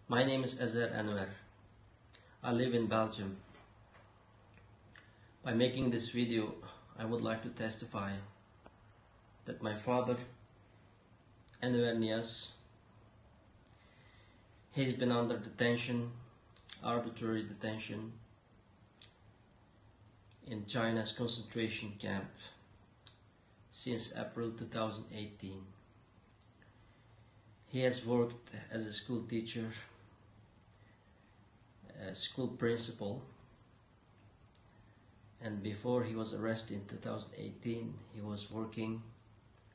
My name is ئەنۋەر. I live in Belgium. By making this video, I would like to testify that my father, نياز, he's been under detention, arbitrary detention, in China's concentration camp since April 2018. He has worked as a school teacher, a school principal, and before he was arrested in 2018, he was working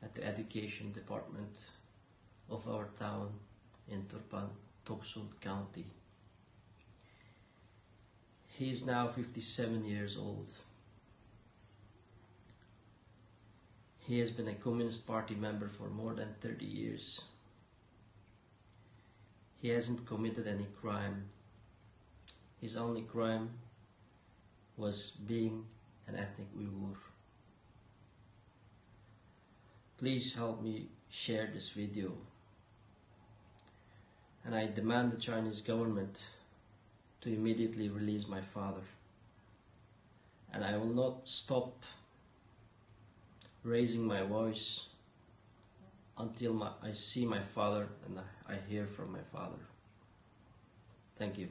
at the education department of our town in Toksun County. He is now 57 years old. He has been a Communist Party member for more than 30 years. He hasn't committed any crime. His only crime was being an ethnic Uyghur. Please help me share this video. And I demand the Chinese government to immediately release my father. And I will not stop raising my voice until I see my father and I hear from my father. Thank you.